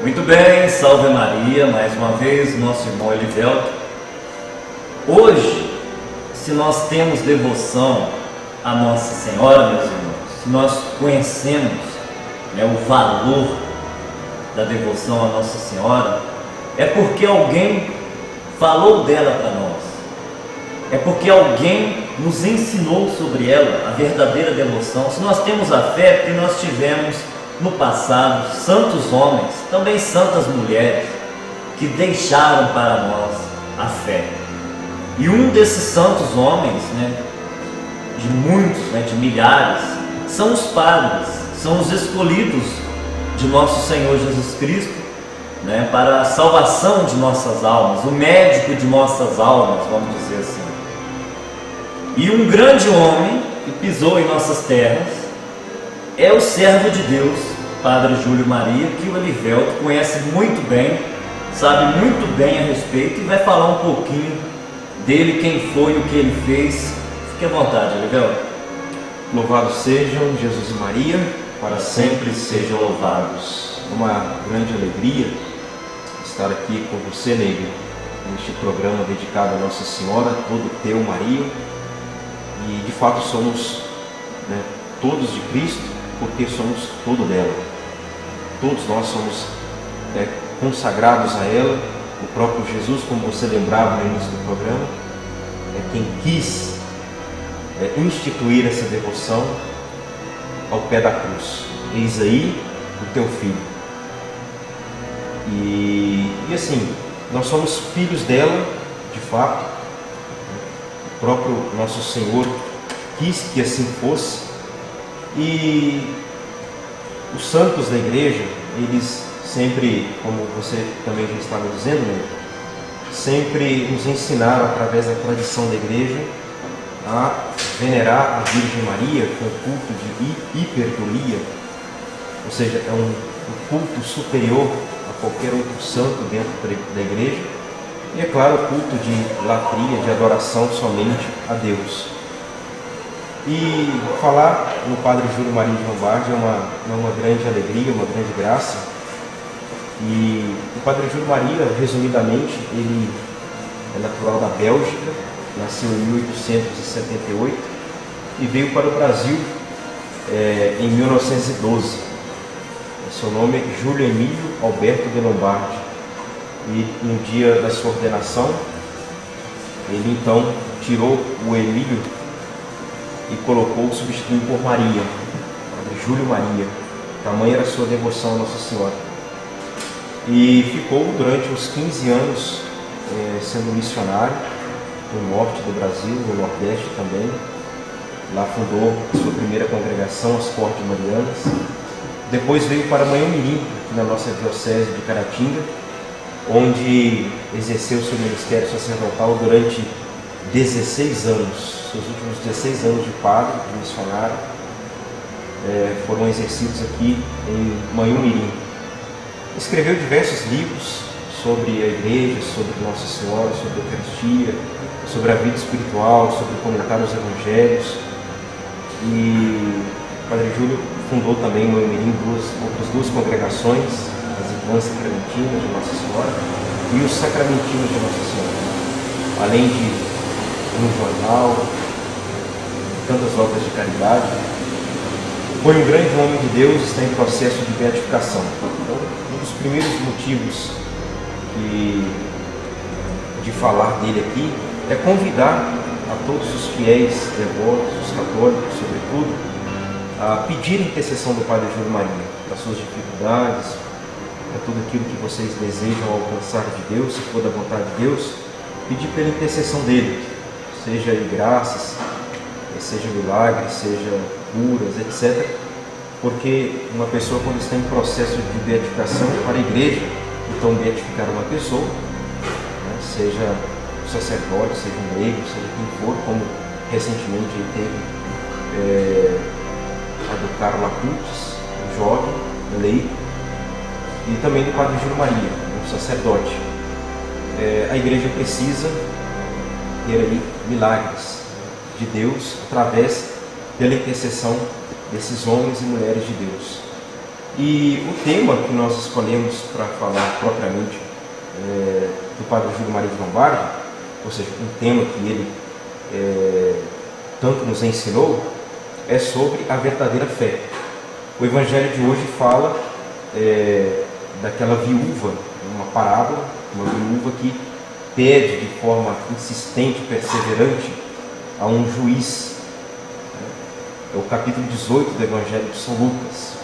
Muito bem, salve Maria, mais uma vez, nosso irmão Elivelto. Hoje, se nós temos devoção a Nossa Senhora, meus irmãos, se nós conhecemos o valor da devoção a Nossa Senhora, é porque alguém falou dela para nós, é porque alguém nos ensinou sobre ela a verdadeira devoção. Se nós temos a fé, é porque nós tivemos no passado santos homens, também santas mulheres, que deixaram para nós a fé. E um desses santos homens, de muitos, de milhares, são os padres, são os escolhidos de nosso Senhor Jesus Cristo, para a salvação de nossas almas, o médico de nossas almas, vamos dizer assim. E um grande homem que pisou em nossas terras é o servo de Deus, Padre Júlio Maria, que o Elivelto conhece muito bem, sabe muito bem a respeito e vai falar um pouquinho dele, quem foi, o que ele fez. Fique à vontade, Elivelto. Louvado sejam Jesus e Maria, para sempre sejam louvados. Uma grande alegria estar aqui com você, Ney, neste programa dedicado a Nossa Senhora, todo teu, Maria. E de fato somos todos de Cristo, porque somos todo dela. Todos nós somos consagrados a ela. O próprio Jesus, como você lembrava no início do programa, é quem quis instituir essa devoção ao pé da cruz. Eis aí o teu filho. E assim, nós somos filhos dela, de fato. O próprio nosso Senhor quis que assim fosse. E os santos da igreja, eles sempre, como você também já estava dizendo, sempre nos ensinaram, através da tradição da igreja, a venerar a Virgem Maria com o culto de hiperdulia, ou seja, é um culto superior a qualquer outro santo dentro da igreja. E é claro, o culto de latria, de adoração somente a Deus. E falar no Padre Júlio Maria de Lombardi é uma grande alegria, uma grande graça. E o Padre Júlio Maria, resumidamente, ele é natural da Bélgica, nasceu em 1878 e veio para o Brasil em 1912. Seu nome é Júlio Emílio Alberto de Lombardi. E no dia da sua ordenação, ele então tirou o Emílio e colocou, substituiu por Maria, Padre Júlio Maria. Tamanha era a sua devoção a Nossa Senhora. E ficou durante uns 15 anos sendo missionário no norte do Brasil, no nordeste também. Lá fundou a sua primeira congregação, as Cortes Marianas. Depois veio para Manhumirim, aqui na nossa diocese de Caratinga, onde exerceu seu ministério sacerdotal durante 16 anos. Seus últimos 16 anos de padre, de missionário, foram exercidos aqui em Manhumirim. Escreveu diversos livros sobre a igreja, sobre Nossa Senhora, sobre a Eucaristia, sobre a vida espiritual, sobre comentar os evangelhos. E o Padre Júlio fundou também em Manhumirim outras duas congregações, as Irmãs Sacramentinas de Nossa Senhora e os Sacramentinos de Nossa Senhora, além de um jornal, tantas obras de caridade. Foi um grande homem de Deus, está em processo de beatificação. Então, um dos primeiros motivos de falar dele aqui é convidar a todos os fiéis, devotos, os católicos, sobretudo, a pedir a intercessão do Padre Júlio Maria para suas dificuldades, para tudo aquilo que vocês desejam alcançar de Deus, se for da vontade de Deus, pedir pela intercessão dele, seja graças, seja milagres, seja curas, etc. Porque uma pessoa, quando está em processo de beatificação para a igreja, então beatificar uma pessoa, seja um sacerdote, seja um leigo, seja quem for, como recentemente ele teve a do Carlo Acutis, um jovem, leigo, e também do Padre Júlio Maria, um sacerdote. A igreja precisa ter aí milagres de Deus através pela intercessão desses homens e mulheres de Deus. E o tema que nós escolhemos para falar propriamente do Padre Júlio Maria de Lombardi, ou seja, um tema que ele tanto nos ensinou, é sobre a verdadeira fé. O Evangelho de hoje fala daquela viúva, uma parábola, uma viúva que pede de forma insistente, perseverante, a um juiz. É o capítulo 18 do Evangelho de São Lucas.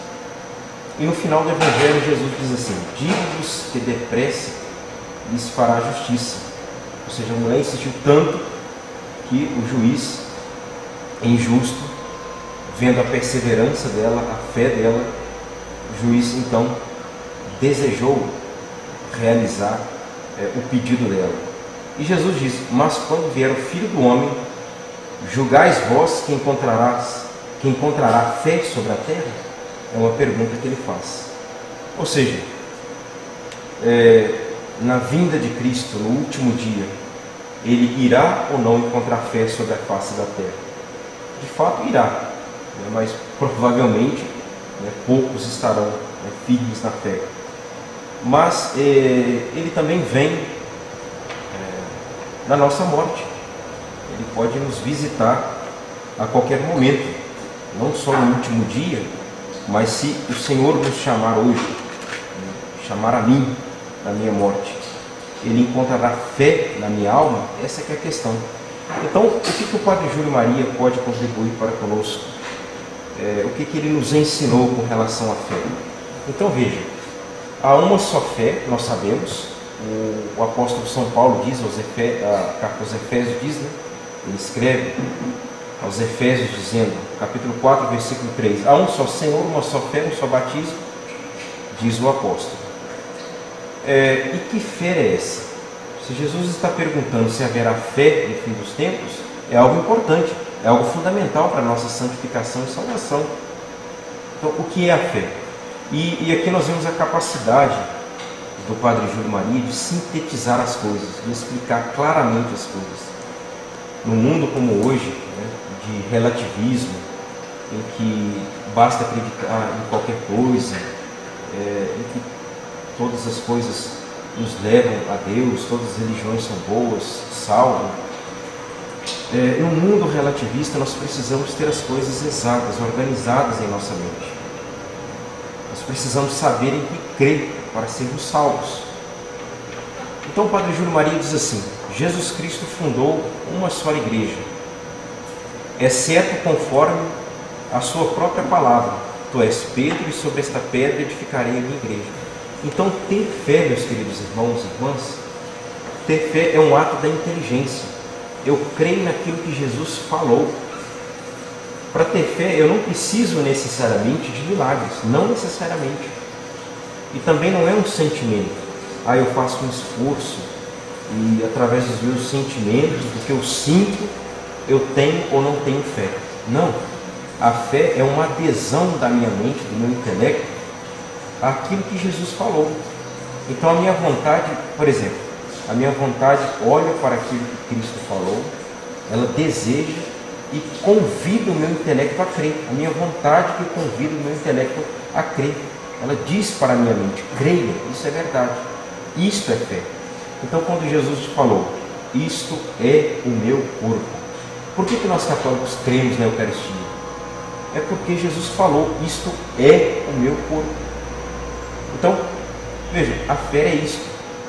E no final do Evangelho, Jesus diz assim: digo-vos que depressa lhes fará justiça. Ou seja, a mulher insistiu tanto que o juiz, injusto, vendo a perseverança dela, a fé dela, o juiz então desejou realizar o pedido dela. E Jesus diz: mas quando vier o Filho do Homem, julgais vós que encontrará fé sobre a terra? É uma pergunta que ele faz. Ou seja, na vinda de Cristo, no último dia, ele irá ou não encontrar fé sobre a face da terra? De fato irá, mas provavelmente poucos estarão firmes na fé. Mas ele também vem na nossa morte. Ele pode nos visitar a qualquer momento, não só no último dia, mas se o Senhor nos chamar hoje, chamar a mim na minha morte, ele encontrará fé na minha alma? Essa é que é a questão. Então, o que o Padre Júlio Maria pode contribuir para conosco? O que ele nos ensinou com relação à fé? Então, veja, há uma só fé, nós sabemos. O apóstolo São Paulo diz, a carta aos Efésios diz, ele escreve aos Efésios dizendo, capítulo 4, versículo 3, há um só Senhor, uma só fé, um só batismo, diz o apóstolo. E que fé é essa? Se Jesus está perguntando se haverá fé no fim dos tempos, é algo importante, é algo fundamental para a nossa santificação e salvação. Então, o que é a fé? E aqui nós vemos a capacidade do Padre Júlio Maria de sintetizar as coisas, de explicar claramente as coisas. No mundo como hoje, de relativismo, em que basta acreditar em qualquer coisa, em que todas as coisas nos levam a Deus, todas as religiões são boas, salvam. No mundo relativista, nós precisamos ter as coisas exatas, organizadas em nossa mente. Nós precisamos saber em que crer para sermos salvos. Então o Padre Júlio Maria diz assim: Jesus Cristo fundou uma só igreja, exceto conforme a sua própria palavra: tu és Pedro, e sobre esta pedra edificarei a minha igreja. Então, ter fé, meus queridos irmãos e irmãs, ter fé é um ato da inteligência. Eu creio naquilo que Jesus falou. Para ter fé, eu não preciso necessariamente de milagres, não necessariamente. E também não é um sentimento. Eu faço um esforço e através dos meus sentimentos, do que eu sinto, eu tenho ou não tenho fé. Não. A fé é uma adesão da minha mente, do meu intelecto, àquilo que Jesus falou. Então a minha vontade, por exemplo, a minha vontade olha para aquilo que Cristo falou, ela deseja e convida o meu intelecto a crer. A minha vontade que convida o meu intelecto a crer. Ela diz para a minha mente: creia, isso é verdade. Isto é fé. Então quando Jesus falou: isto é o meu corpo. Por que nós católicos cremos na Eucaristia? É porque Jesus falou: isto é o meu corpo. Então, veja, a fé é isso,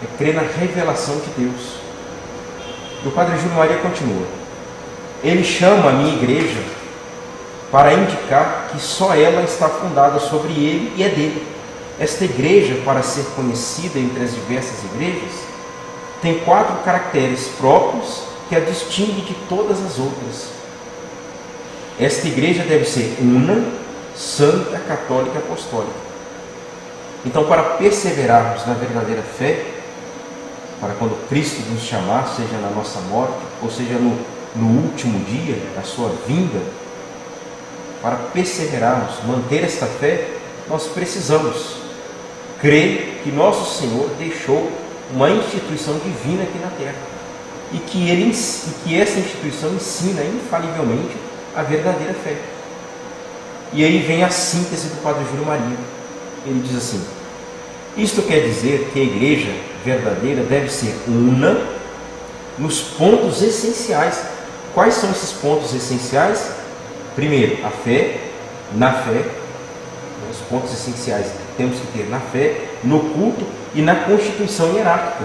é crer na revelação de Deus. E o Padre Júlio Maria continua: ele chama a minha igreja para indicar que só ela está fundada sobre ele e é dele. Esta igreja, para ser conhecida entre as diversas igrejas, tem 4 caracteres próprios que a distinguem de todas as outras. Esta igreja deve ser una, santa, católica e apostólica. Então, para perseverarmos na verdadeira fé, para quando Cristo nos chamar, seja na nossa morte, ou seja no último dia da sua vinda, para perseverarmos, manter esta fé, nós precisamos crer que nosso Senhor deixou uma instituição divina aqui na terra e que essa instituição ensina infalivelmente a verdadeira fé. E aí vem a síntese do Padre Júlio Maria. ele diz assim: isto quer dizer que a igreja verdadeira deve ser una nos pontos essenciais. Quais são esses pontos essenciais? Primeiro, a fé, na fé, os pontos essenciais que temos que ter na fé, no culto e na constituição hierárquica.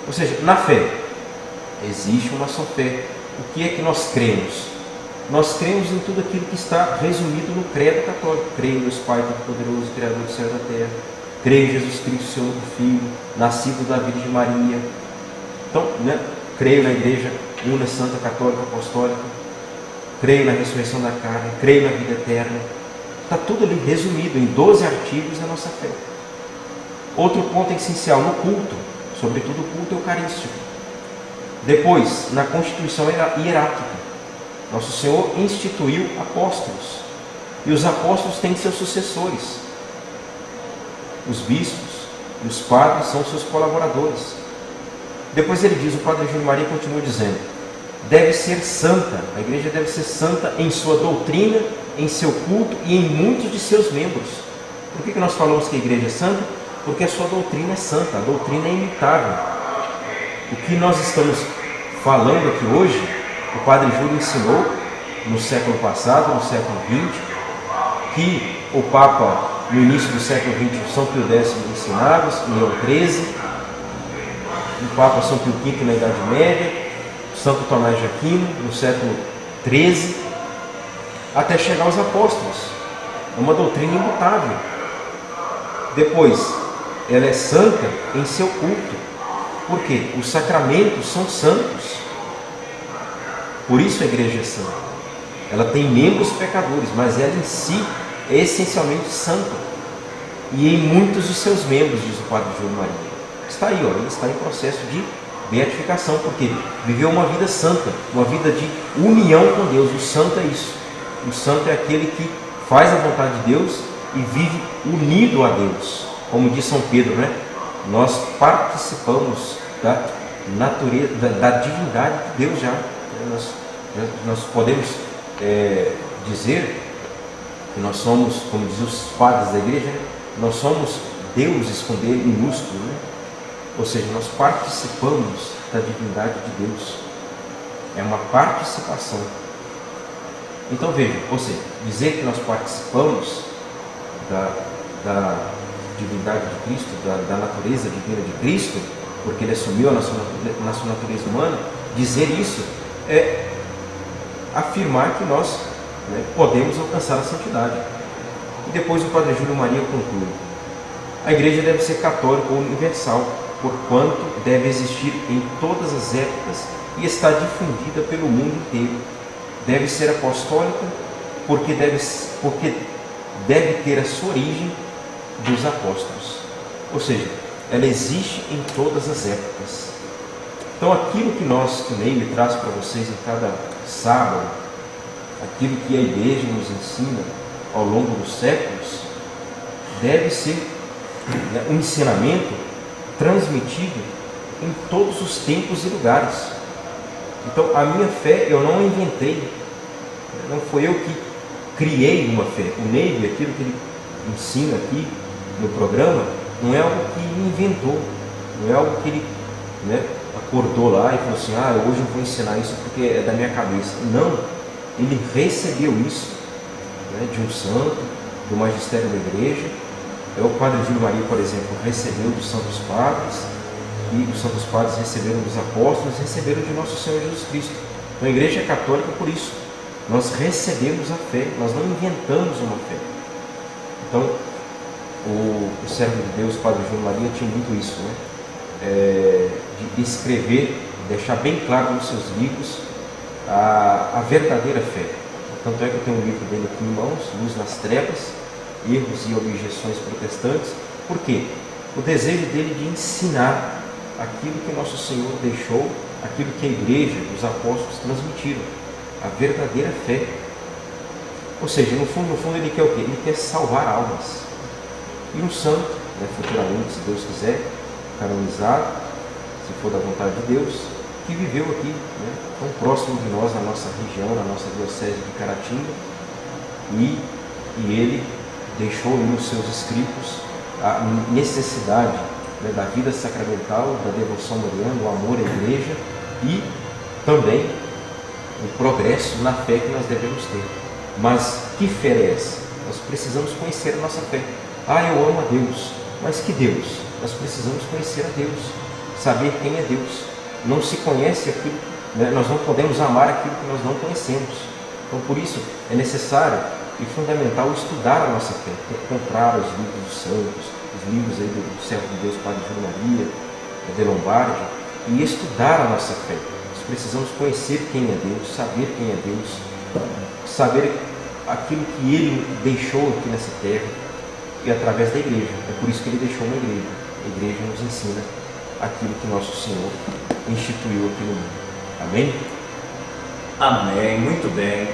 Ou seja, na fé, existe uma só fé. O que é que nós cremos? Nós cremos em tudo aquilo que está resumido no credo católico. Creio em Deus Pai Todo-Poderoso, Criador do céu e da terra. Creio em Jesus Cristo, seu único Filho, nascido da Virgem Maria. Então, creio na Igreja Una, Santa, Católica, Apostólica. Creio na ressurreição da carne. Creio na vida eterna. Está tudo ali resumido em 12 artigos da nossa fé. Outro ponto essencial no culto, sobretudo o culto eucarístico. Depois, na constituição hierárquica. Nosso Senhor instituiu apóstolos. E os apóstolos têm seus sucessores. Os bispos e os padres são seus colaboradores. Depois ele diz, o Padre Júlio Maria continua dizendo, deve ser santa, a igreja deve ser santa em sua doutrina, em seu culto e em muitos de seus membros. Por que nós falamos que a igreja é santa? Porque a sua doutrina é santa, a doutrina é imutável. O que nós estamos falando aqui hoje, o Padre Júlio ensinou no século passado, no século XX, que o Papa, no início do século XX, São Pio X ensinava, Leão XIII, o Papa São Pio V na Idade Média, Santo Tomás de Aquino, no século XIII, até chegar aos apóstolos. É uma doutrina imutável. Depois, ela é santa em seu culto. Por quê? Os sacramentos são santos. Por isso a igreja é santa. Ela tem membros pecadores, mas ela em si é essencialmente santa. E em muitos de seus membros, diz o Padre Júlio Maria. Está aí, ele está em processo de beatificação, porque viveu uma vida santa, uma vida de união com Deus. O santo é isso. O santo é aquele que faz a vontade de Deus e vive unido a Deus. Como diz São Pedro, nós participamos da natureza, da divindade de Deus já. Nós podemos dizer que nós somos, como dizem os padres da igreja, nós somos deuses com D minúsculo, Ou seja, nós participamos da divindade de Deus. É uma participação. Então veja, ou seja, dizer que nós participamos da divindade de Cristo, da natureza divina de Cristo, porque Ele assumiu a nossa natureza humana, dizer isso é afirmar que nós podemos alcançar a santidade. E depois o Padre Júlio Maria conclui: a igreja deve ser católica ou universal, porquanto deve existir em todas as épocas e está difundida pelo mundo inteiro. Deve ser apostólica, porque deve ter a sua origem dos apóstolos. Ou seja, ela existe em todas as épocas. Então aquilo que o Neime traz para vocês em cada sábado, aquilo que a igreja nos ensina ao longo dos séculos, deve ser um ensinamento transmitido em todos os tempos e lugares. Então a minha fé eu não inventei, não foi eu que criei uma fé. O Neime, aquilo que ele ensina aqui no programa, não é algo que ele inventou, não é algo que ele acordou lá e falou assim: hoje eu vou ensinar isso porque é da minha cabeça. Não, ele recebeu isso de um santo, do magistério da igreja. O Padre Júlio Maria, por exemplo, recebeu dos santos padres, e os santos padres receberam dos apóstolos, receberam de nosso Senhor Jesus Cristo. Então a igreja é católica por isso. Nós recebemos a fé, nós não inventamos uma fé. Então, o servo de Deus, Padre Júlio Maria, tinha muito isso, de escrever, deixar bem claro nos seus livros a verdadeira fé. Tanto é que eu tenho um livro dele aqui em mãos, Luz nas Trevas, Erros e Objeções Protestantes. Por quê? O desejo dele de ensinar aquilo que nosso Senhor deixou, aquilo que a igreja, os apóstolos transmitiram, a verdadeira fé. Ou seja, no fundo ele quer o quê? Ele quer salvar almas. E um santo, futuramente, se Deus quiser, canonizado, se for da vontade de Deus, que viveu aqui, tão próximo de nós, na nossa região, na nossa diocese de Caratinga, e ele deixou nos seus escritos a necessidade, né, da vida sacramental, da devoção mariana, o amor à igreja e também o progresso na fé que nós devemos ter. Mas que fé é essa? Nós precisamos conhecer a nossa fé. Eu amo a Deus. Mas que Deus? Nós precisamos conhecer a Deus, saber quem é Deus. Não se conhece aquilo, né? Nós não podemos amar aquilo que nós não conhecemos. Então, por isso, é necessário e fundamental estudar a nossa fé, comprar os livros dos santos, os livros aí do servo de Deus, Padre Júlio Maria, de Lombardi, e estudar a nossa fé. Nós precisamos conhecer quem é Deus, saber quem é Deus, saber aquilo que Ele deixou aqui nessa terra e através da igreja. É por isso que Ele deixou uma igreja. A igreja nos ensina aquilo que nosso Senhor instituiu aqui no mundo. Amém? Amém, muito bem.